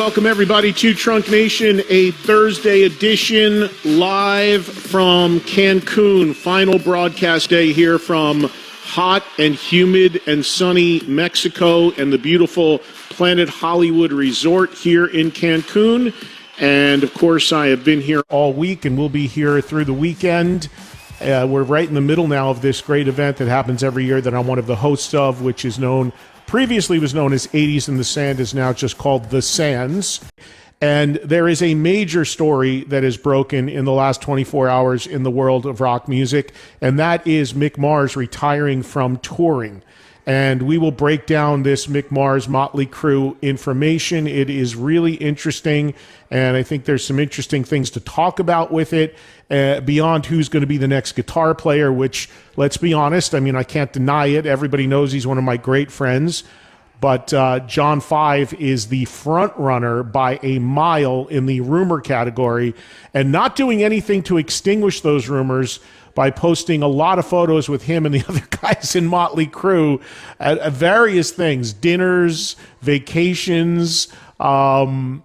welcome everybody to Trunk Nation, a Thursday edition live from Cancun. Final broadcast day here from hot and humid and sunny Mexico and the beautiful Planet Hollywood Resort here in Cancun. And of course, I have been here all week and we'll be here through the weekend. We're right in the middle now of this great event that happens every year that I'm one of the hosts of, which is previously was known as 80s in the Sand, is now just called The Sands. And there is a major story that is broken in the last 24 hours in the world of rock music, and that is Mick Mars retiring from touring. And we will break down this Mick Mars Motley Crue information. It is really interesting, and I think there's some interesting things to talk about with it, beyond who's going to be the next guitar player, which, let's be honest, I mean, I can't deny it. Everybody knows he's one of my great friends. But John 5 is the front runner by a mile in the rumor category, and not doing anything to extinguish those rumors by posting a lot of photos with him and the other guys in Motley Crue at various things, dinners, vacations, spending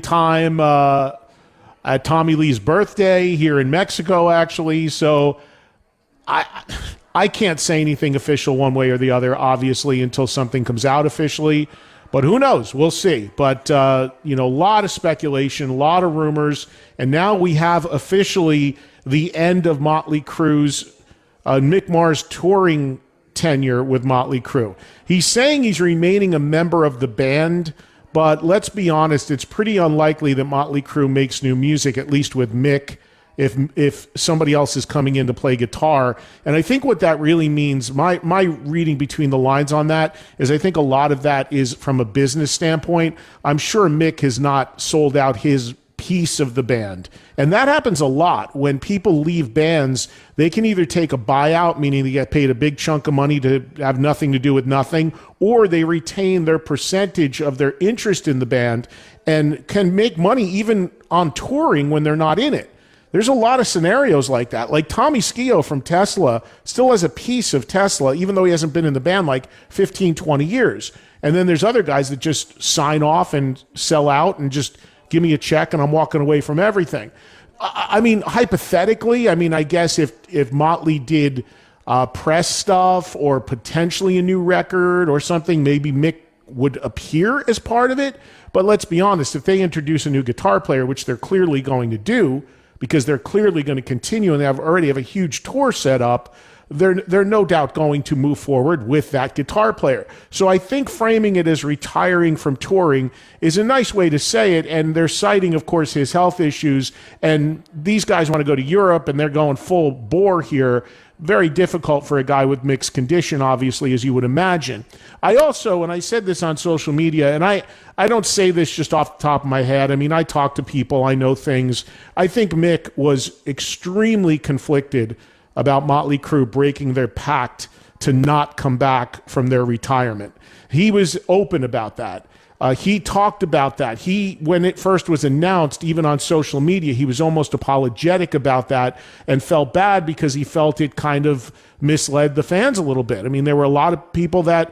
time at Tommy Lee's birthday here in Mexico, actually. So I can't say anything official one way or the other, obviously, until something comes out officially. But who knows? We'll see. But, a lot of speculation, a lot of rumors. And now we have officially the end of Motley Crue's, Mick Mars' touring tenure with Motley Crue. He's saying he's remaining a member of the band, but let's be honest, it's pretty unlikely that Motley Crue makes new music, at least with Mick, if somebody else is coming in to play guitar. And I think what that really means, my reading between the lines on that, is I think a lot of that is from a business standpoint. I'm sure Mick has not sold out his piece of the band. And that happens a lot. When people leave bands, they can either take a buyout, meaning they get paid a big chunk of money to have nothing to do with nothing, or they retain their percentage of their interest in the band and can make money even on touring when they're not in it. There's a lot of scenarios like that. Like Tommy Skeoch from Tesla still has a piece of Tesla, even though he hasn't been in the band like 15, 20 years. And then there's other guys that just sign off and sell out and just give me a check and I'm walking away from everything. I mean, hypothetically, I guess if Motley did press stuff or potentially a new record or something, maybe Mick would appear as part of it. But let's be honest, if they introduce a new guitar player, which they're clearly going to do, because they're clearly going to continue and they already have a huge tour set up, they're no doubt going to move forward with that guitar player. So I think framing it as retiring from touring is a nice way to say it, and they're citing, of course, his health issues, and these guys want to go to Europe, and they're going full bore here. Very difficult for a guy with Mick's condition, obviously, as you would imagine. I also, and I said this on social media, and I don't say this just off the top of my head. I talk to people, I know things. I think Mick was extremely conflicted about Motley Crue breaking their pact to not come back from their retirement. He was open about that. He talked about that. When it first was announced, even on social media, he was almost apologetic about that and felt bad because he felt it kind of misled the fans a little bit. There were a lot of people that,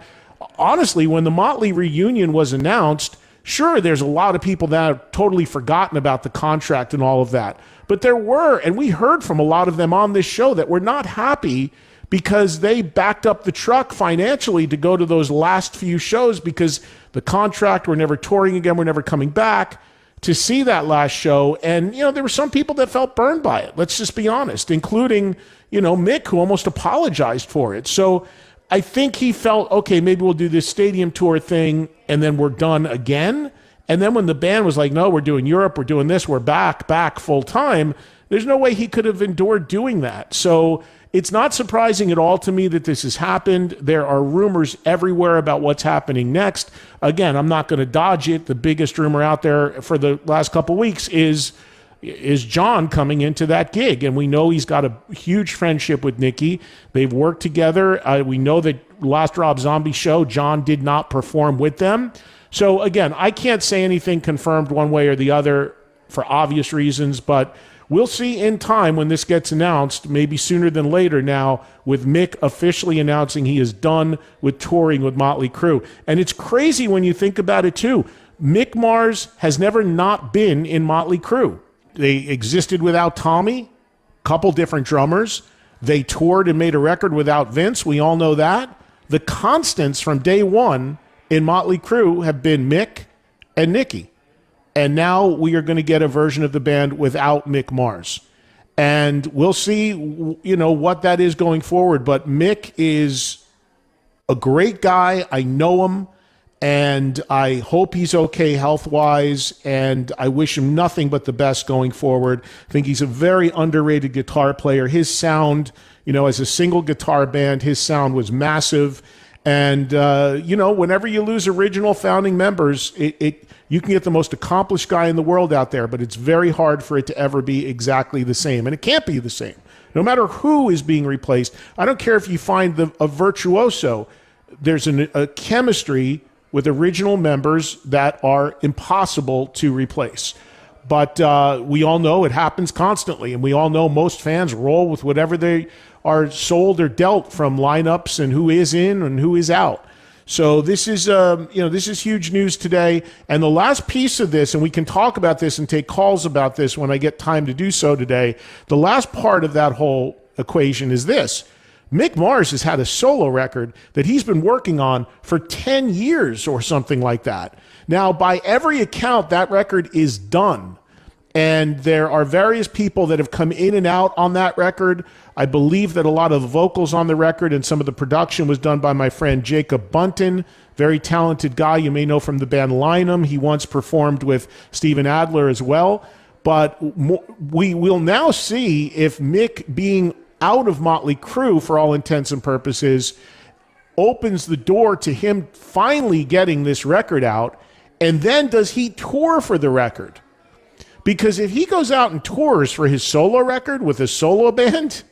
honestly, when the Motley reunion was announced, sure, there's a lot of people that have totally forgotten about the contract and all of that. But there were, and we heard from a lot of them on this show, that were not happy because they backed up the truck financially to go to those last few shows because the contract, we're never touring again, we're never coming back, to see that last show. And, there were some people that felt burned by it. Let's just be honest, including, Mick, who almost apologized for it. So I think he felt, okay, maybe we'll do this stadium tour thing and then we're done again. And then when the band was like, no, we're doing Europe, we're doing this, we're back full time, there's no way he could have endured doing that. So it's not surprising at all to me that this has happened. There are rumors everywhere about what's happening next. Again, I'm not going to dodge it. The biggest rumor out there for the last couple weeks is John coming into that gig. And we know he's got a huge friendship with Nikki. They've worked together. We know that last Rob Zombie show, John did not perform with them. So again, I can't say anything confirmed one way or the other for obvious reasons, but we'll see in time when this gets announced, maybe sooner than later now, with Mick officially announcing he is done with touring with Motley Crue. And it's crazy when you think about it too. Mick Mars has never not been in Motley Crue. They existed without Tommy, couple different drummers. They toured and made a record without Vince. We all know that. The constants from day one in Motley Crue have been Mick and Nicky. And now we are going to get a version of the band without Mick Mars. And we'll see, what that is going forward. But Mick is a great guy. I know him. And I hope he's okay health-wise, and I wish him nothing but the best going forward. I think he's a very underrated guitar player. His sound, as a single guitar band, his sound was massive. And, whenever you lose original founding members, you can get the most accomplished guy in the world out there, but it's very hard for it to ever be exactly the same. And it can't be the same. No matter who is being replaced, I don't care if you find a virtuoso, there's a chemistry with original members that are impossible to replace. But we all know it happens constantly, and we all know most fans roll with whatever they are sold or dealt from lineups and who is in and who is out. So this is huge news today. And the last piece of this, and we can talk about this and take calls about this when I get time to do so today, the last part of that whole equation is this. Mick Mars has had a solo record that he's been working on for 10 years or something like that. Now, by every account, that record is done. And there are various people that have come in and out on that record. I believe that a lot of the vocals on the record and some of the production was done by my friend Jacob Bunton, very talented guy you may know from the band Lynam. He once performed with Steven Adler as well. But we will now see if Mick being out of Motley Crue, for all intents and purposes, opens the door to him finally getting this record out. And then does he tour for the record? Because if he goes out and tours for his solo record with a solo band,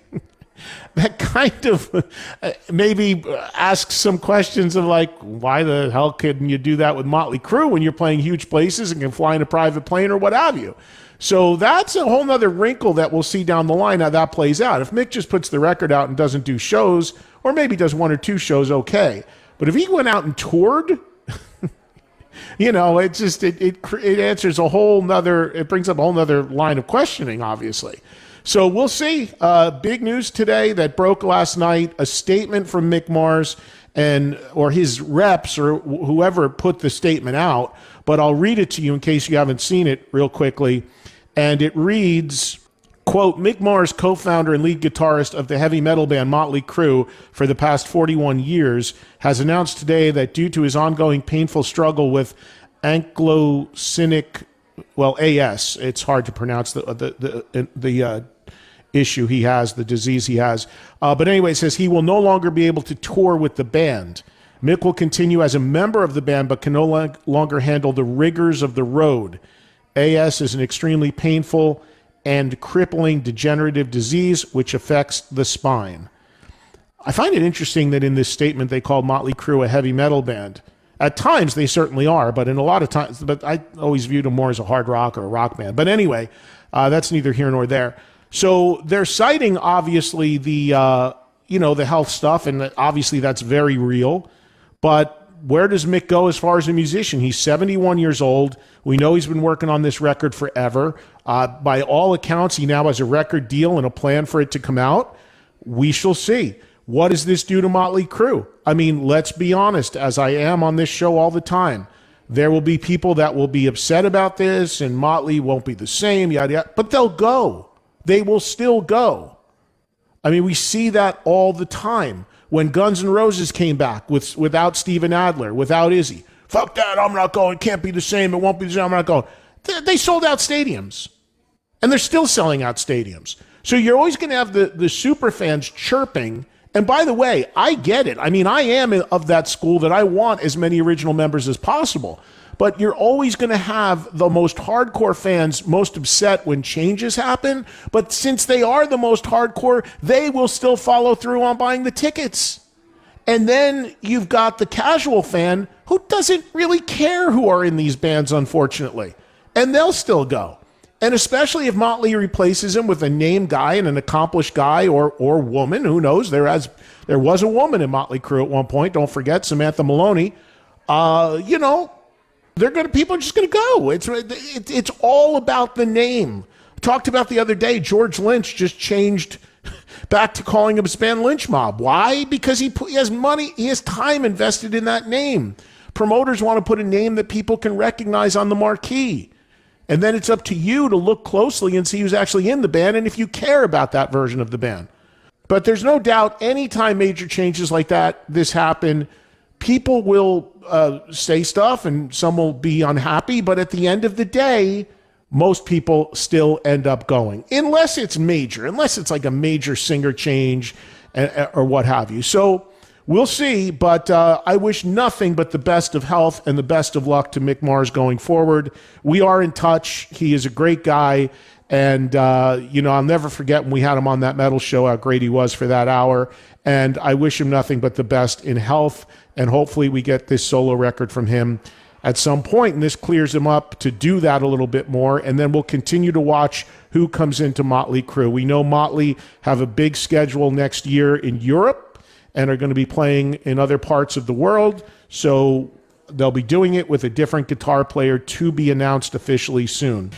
that kind of maybe asks some questions of like, why the hell couldn't you do that with Motley Crue when you're playing huge places and can fly in a private plane or what have you? So that's a whole nother wrinkle that we'll see down the line how that plays out. If Mick just puts the record out and doesn't do shows, or maybe does one or two shows, okay. But if he went out and toured, it answers a whole nother, it brings up a whole nother line of questioning, obviously. So we'll see. Big news today that broke last night, a statement from Mick Mars or his reps or whoever put the statement out. But I'll read it to you in case you haven't seen it real quickly. And it reads, quote, Mick Mars, co-founder and lead guitarist of the heavy metal band Motley Crue for the past 41 years, has announced today that due to his ongoing painful struggle with ankylosing, AS, it's hard to pronounce the issue he has, the disease he has. But anyway, it says he will no longer be able to tour with the band. Mick will continue as a member of the band, but can no longer handle the rigors of the road. AS is an extremely painful and crippling degenerative disease which affects the spine. I find it interesting that in this statement they call Motley Crue a heavy metal band. At times they certainly are, but in a lot of times, but I always viewed them more as a hard rock or a rock band. But anyway, that's neither here nor there. So they're citing obviously the health stuff, and obviously that's very real. But where does Mick go as far as a musician? He's 71 years old. We know he's been working on this record forever. By all accounts, he now has a record deal and a plan for it to come out. We shall see. What does this do to Motley Crue? I mean, let's be honest, as I am on this show all the time. There will be people that will be upset about this, and Motley won't be the same, yada, yada. But they'll go. They will still go. I mean, we see that all the time. When Guns N' Roses came back without Steven Adler, without Izzy, fuck that, I'm not going, can't be the same, it won't be the same, I'm not going. They sold out stadiums. And they're still selling out stadiums. So you're always going to have the super fans chirping. And by the way, I get it. I mean, I am of that school that I want as many original members as possible. But you're always going to have the most hardcore fans most upset when changes happen. But since they are the most hardcore, they will still follow through on buying the tickets. And then you've got the casual fan who doesn't really care who are in these bands, unfortunately. And they'll still go. And especially if Motley replaces him with a named guy and an accomplished guy or woman, who knows? There was a woman in Motley Crue at one point. Don't forget, Samantha Maloney. People are just gonna go. It's all about the name. Talked about the other day, George Lynch just changed back to calling him Span Lynch Mob. Why? Because he has money, he has time invested in that name. Promoters want to put a name that people can recognize on the marquee. And then it's up to you to look closely and see who's actually in the band and if you care about that version of the band. But there's no doubt anytime major changes like this happen, people will say stuff and some will be unhappy. But at the end of the day, most people still end up going, unless it's major, unless it's like a major singer change or what have you. So we'll see, but I wish nothing but the best of health and the best of luck to Mick Mars going forward. We are in touch. He is a great guy, and I'll never forget when we had him on that metal show, how great he was for that hour, and I wish him nothing but the best in health, and hopefully we get this solo record from him at some point, and this clears him up to do that a little bit more, and then we'll continue to watch who comes into Motley Crue. We know Motley have a big schedule next year in Europe and are going to be playing in other parts of the world, so they'll be doing it with a different guitar player to be announced officially soon.